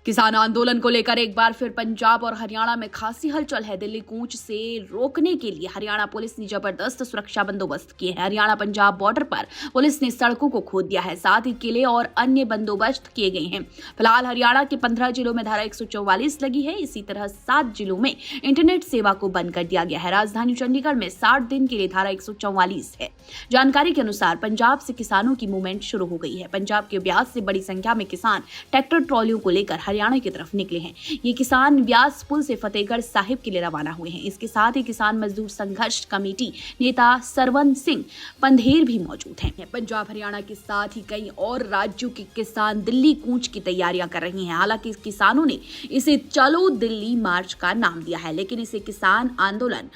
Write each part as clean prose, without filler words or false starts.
किसान आंदोलन को लेकर एक बार फिर पंजाब और हरियाणा में खासी हलचल है। दिल्ली कूच से रोकने के लिए हरियाणा पुलिस ने जबरदस्त सुरक्षा बंदोबस्त किए हैं। हरियाणा पंजाब बॉर्डर पर पुलिस ने सड़कों को खोद दिया है, साथ ही किले और अन्य बंदोबस्त किए गए हैं। फिलहाल हरियाणा के 15 जिलों में धारा 144 लगी है। इसी तरह 7 जिलों में इंटरनेट सेवा को बंद कर दिया गया है। राजधानी चंडीगढ़ में 60 दिन के लिए धारा 144 है। जानकारी के अनुसार पंजाब से किसानों की मूवमेंट शुरू हो गई है। पंजाब के ब्यास से बड़ी संख्या में किसान ट्रैक्टर ट्रॉलियों को लेकर हरियाणा की तरफ निकले हैं। ये किसान व्यास पुल से फतेहगढ़ साहिब के लिए रवाना हुए हैं। इसके साथ ही किसान मजदूर संघर्ष कमेटी नेता सरवन सिंह पंधेर भी मौजूद हैं। पंजाब हरियाणा के साथ ही कई और राज्यों के किसान दिल्ली कूच की तैयारियां कर रहे हैं। हालांकि किसानों ने इसे चलो दिल्ली मार्च का नाम दिया है, लेकिन इसे किसान आंदोलन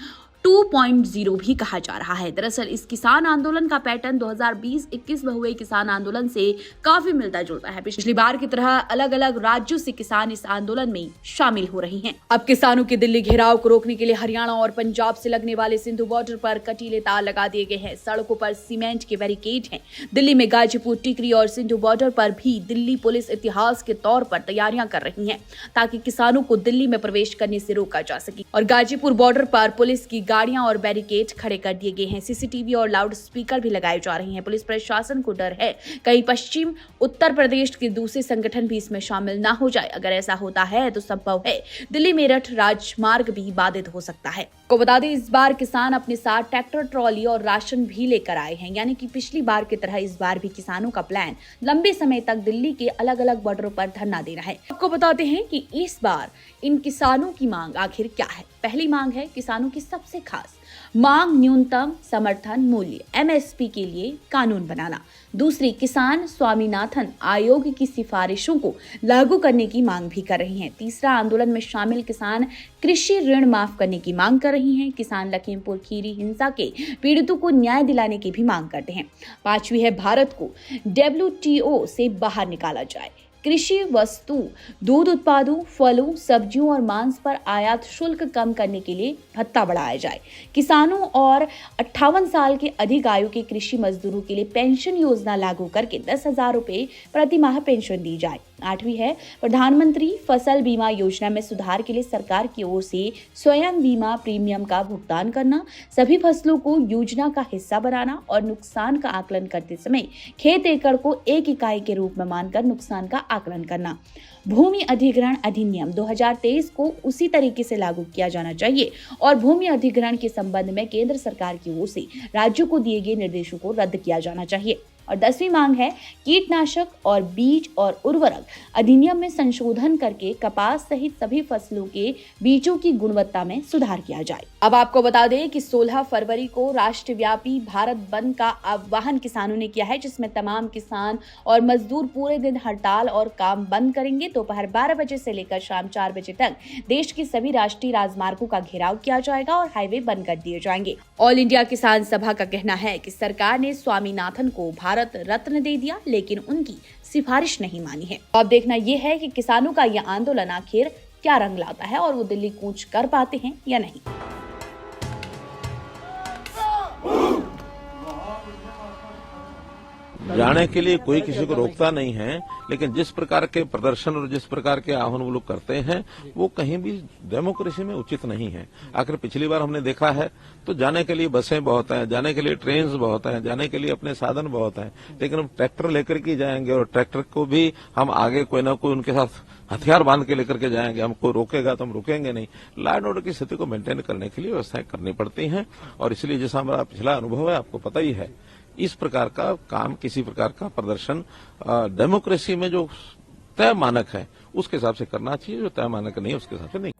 2.0 भी कहा जा रहा है। दरअसल इस किसान आंदोलन का पैटर्न 2020-21 में हुए किसान आंदोलन से काफी मिलता जुलता है। पिछली बार की तरह अलग अलग राज्यों से किसान इस आंदोलन में शामिल हो रहे हैं। अब किसानों के दिल्ली घेराव को रोकने के लिए हरियाणा और पंजाब से लगने वाले सिंधु बॉर्डर पर कटीले तार लगा दिए गए हैं। सड़कों पर सीमेंट के बैरिकेड हैं। दिल्ली में गाजीपुर, टिकरी और सिंधु बॉर्डर पर भी दिल्ली पुलिस इतिहास के तौर पर तैयारियां कर रही है ताकि किसानों को दिल्ली में प्रवेश करने से रोका जा सके। और गाजीपुर बॉर्डर पर पुलिस की गाड़ियां और बैरिकेड खड़े कर दिए गए हैं। सीसीटीवी और लाउड स्पीकर भी लगाए जा रहे हैं। पुलिस प्रशासन को डर है कहीं पश्चिम उत्तर प्रदेश के दूसरे संगठन भी इसमें शामिल ना हो जाए। अगर ऐसा होता है तो संभव है दिल्ली मेरठ राजमार्ग भी बाधित हो सकता है। को बता दें, इस बार किसान अपने साथ ट्रैक्टर ट्रॉली और राशन भी लेकर आए हैं। यानी कि पिछली बार की तरह इस बार भी किसानों का प्लान लंबे समय तक दिल्ली के अलग अलग बॉर्डरों पर धरना देना है। आपको बताते हैं कि इस बार इन किसानों की मांग आखिर क्या है। पहली मांग है किसानों की सबसे खास मांग न्यूनतम समर्थन मूल्य MSP के लिए कानून बनाना। दूसरी, किसान स्वामीनाथन आयोग की सिफारिशों को लागू करने की मांग भी कर रही हैं। तीसरा, आंदोलन में शामिल किसान कृषि ऋण माफ करने की मांग कर रही हैं। किसान लखीमपुर खीरी हिंसा के पीड़ितों को न्याय दिलाने की भी मांग करते हैं। पांचवी है भारत को WTO से बाहर निकाला जाए। कृषि वस्तु, दूध उत्पादों, फलों, सब्जियों और मांस पर आयात शुल्क कम करने के लिए भत्ता बढ़ाया जाए। किसानों और 58 साल के अधिक आयु के कृषि मजदूरों के लिए पेंशन योजना लागू करके 10,000 रुपए प्रति माह पेंशन दी जाए। 8वीं है प्रधानमंत्री फसल बीमा योजना में सुधार के लिए सरकार की ओर से स्वयं बीमा प्रीमियम का भुगतान करना। सभी फसलों को योजना का हिस्सा बनाना और नुकसान का आकलन करते समय खेत एकड़ को 1 इकाई के रूप में मानकर नुकसान का आकलन करना। भूमि अधिग्रहण अधिनियम 2023 को उसी तरीके से लागू किया जाना चाहिए और भूमि अधिग्रहण के संबंध में केंद्र सरकार की ओर से राज्यों को दिए गए निर्देशों को रद्द किया जाना चाहिए। और 10वीं मांग है कीटनाशक और बीज और उर्वरक अधिनियम में संशोधन करके कपास सहित सभी फसलों के बीजों की गुणवत्ता में सुधार किया जाए। अब आपको बता दें कि 16 फरवरी को राष्ट्रव्यापी भारत बंद का आह्वान किसानों ने किया है, जिसमें तमाम किसान और मजदूर पूरे दिन हड़ताल और काम बंद करेंगे। दोपहर 12 बजे से लेकर शाम 4 बजे तक देश के सभी राष्ट्रीय राजमार्गों का घेराव किया जाएगा और हाईवे बंद कर दिए जाएंगे। ऑल इंडिया किसान सभा का कहना है कि सरकार ने स्वामीनाथन को भारत रत्न दे दिया, लेकिन उनकी सिफारिश नहीं मानी है। अब देखना यह है कि किसानों का यह आंदोलन आखिर क्या रंग लाता है और वो दिल्ली कूच कर पाते हैं या नहीं। जाने के लिए कोई किसी को रोकता नहीं है, लेकिन जिस प्रकार के प्रदर्शन और जिस प्रकार के आह्वान वो लोग करते हैं वो कहीं भी डेमोक्रेसी में उचित नहीं है। आखिर पिछली बार हमने देखा है तो जाने के लिए बसें बहुत हैं, जाने के लिए ट्रेन्स बहुत हैं, जाने के लिए अपने साधन बहुत हैं, लेकिन हम ट्रैक्टर लेकर के जाएंगे और ट्रैक्टर को भी हम आगे कोई ना कोई उनके साथ हथियार बांध के लेकर के जाएंगे। हमको रोकेगा तो हम रुकेंगे नहीं। लॉ एंड ऑर्डर की स्थिति को मेंटेन करने के लिए व्यवस्थाएं करनी पड़ती हैं और इसलिए जैसा हमारा पिछला अनुभव है आपको पता ही है, इस प्रकार का काम, किसी प्रकार का प्रदर्शन डेमोक्रेसी में जो तय मानक है उसके हिसाब से करना चाहिए, जो तय मानक नहीं है उसके हिसाब से नहीं।